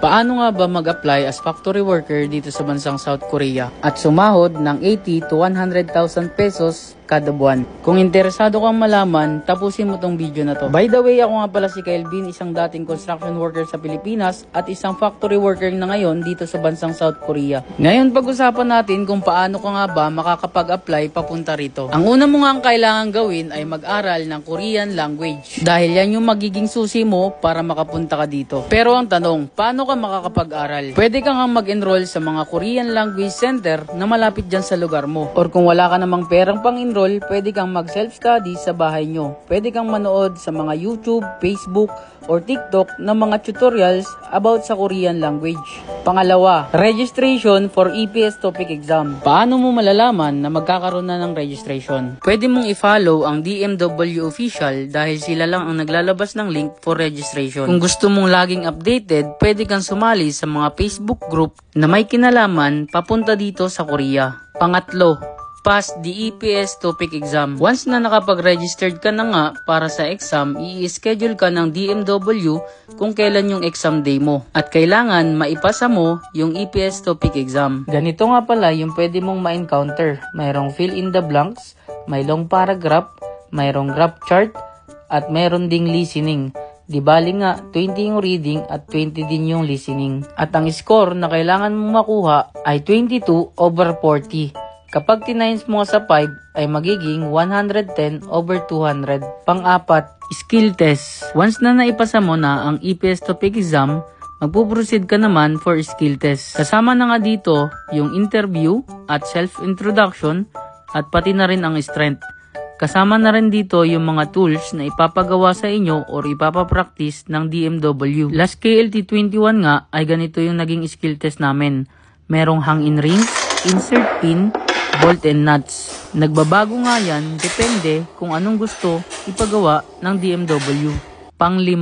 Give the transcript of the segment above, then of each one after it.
Paano nga ba mag-apply as factory worker dito sa bansang South Korea at sumahod ng 80 to 100,000 pesos kada buwan? Kung interesado kang malaman, tapusin mo tong video na to. By the way, ako nga pala si Kelvin, isang dating construction worker sa Pilipinas at isang factory worker na ngayon dito sa bansang South Korea. Ngayon pag-usapan natin kung paano ka nga ba makakapag-apply papunta rito. Ang una mo nga kailangan gawin ay mag-aral ng Korean language dahil yan yung magiging susi mo para makapunta ka dito. Pero ang tanong, paano ka makakapag-aral? Pwede ka nga mag-enroll sa mga Korean language center na malapit dyan sa lugar mo. Or kung wala ka namang perang pang-enroll, pwede kang mag-self-study sa bahay nyo. Pwede kang manood sa mga YouTube, Facebook, or TikTok ng mga tutorials about sa Korean language. Pangalawa, registration for EPS TOPIK exam. Paano mo malalaman na magkakaroon na ng registration? Pwede mong i-follow ang DMW official dahil sila lang ang naglalabas ng link for registration. Kung gusto mong laging updated, pwede kang sumali sa mga Facebook group na may kinalaman papunta dito sa Korea. Pangatlo, pass the EPS TOPIK exam. Once na nakapag-registered ka na nga para sa exam, i-schedule ka ng DMW kung kailan yung exam day mo. At kailangan maipasa mo yung EPS TOPIK exam. Ganito nga pala yung pwede mong ma-encounter. Mayroong fill in the blanks, may long paragraph, mayroong graph chart, at mayroon ding listening. Di bali nga, 20 yung reading at 20 din yung listening. At ang score na kailangan mong makuha ay 22 over 40. Kapag tinines mo sa 5 ay magiging 110 over 200. Pang-apat, skill test. Once na naipasa mo na ang EPS TOPIK exam, magpuproceed ka naman for skill test. Kasama na nga dito yung interview at self-introduction at pati na rin ang strength. Kasama na rin dito yung mga tools na ipapagawa sa inyo or ipapapractice ng DMW. Last KLT21 nga ay ganito yung naging skill test namin. Merong hang-in rings, insert pin, bolt and nuts. Nagbabago nga yan, depende kung anong gusto ipagawa ng DMW. Pang-5,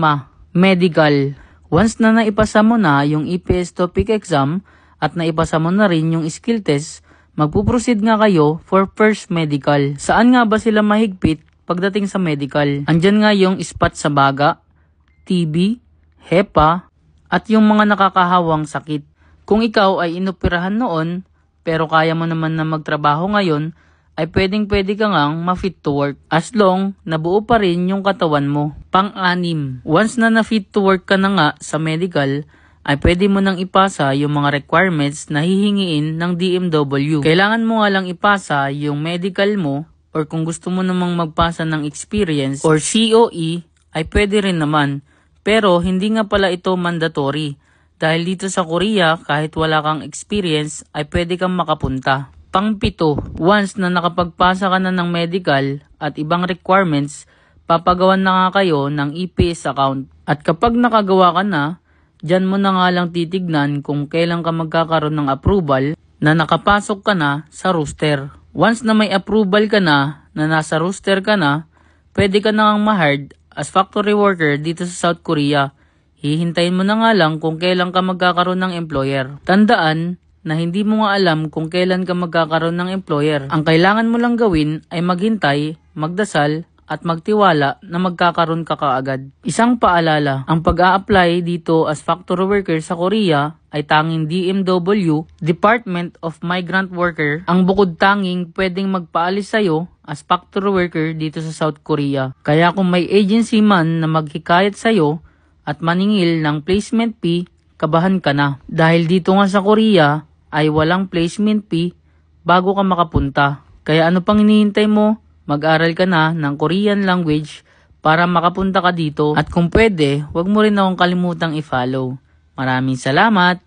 medical. Once na naipasa mo na yung EPS TOPIK exam at naipasa mo na rin yung skill test, magpuproceed nga kayo for first medical. Saan nga ba sila mahigpit pagdating sa medical? Andyan nga yung spot sa baga, TB, HEPA, at yung mga nakakahawang sakit. Kung ikaw ay inoperahan noon, pero kaya mo naman na magtrabaho ngayon, ay pwedeng-pwede ka ngang ma-fit to work as long na buo pa rin yung katawan mo. Pang-6, once na na-fit to work ka na nga sa medical, ay pwede mo nang ipasa yung mga requirements na hihingiin ng DMW. Kailangan mo nga lang ipasa yung medical mo or kung gusto mo namang magpasa ng experience or COE, ay pwede rin naman. Pero hindi nga pala ito mandatory. Dahil dito sa Korea, kahit wala kang experience, ay pwede kang makapunta. Pang-7, once na nakapagpasa ka na ng medical at ibang requirements, papagawan na nga kayo ng EPS account. At kapag nakagawa ka na, dyan mo na nga lang titignan kung kailan ka magkakaroon ng approval na nakapasok ka na sa roster. Once na may approval ka na nasa roster ka na, pwede ka na ngang ma-hired as factory worker dito sa South Korea. Hihintayin mo na nga lang kung kailan ka magkakaroon ng employer. Tandaan na hindi mo nga alam kung kailan ka magkakaroon ng employer. Ang kailangan mo lang gawin ay maghintay, magdasal, at magtiwala na magkakaroon ka kaagad. Isang paalala, ang pag-a-apply dito as factory worker sa Korea ay tanging DMW, Department of Migrant Worker, ang bukod tanging pwedeng magpaalis sa'yo as factory worker dito sa South Korea. Kaya kung may agency man na maghikayat sa'yo, at maningil ng placement fee, kabahan ka na. Dahil dito nga sa Korea ay walang placement fee bago ka makapunta. Kaya ano pang hinihintay mo? Mag-aral ka na ng Korean language para makapunta ka dito. At kung pwede, huwag mo rin akong kalimutang i-follow. Maraming salamat!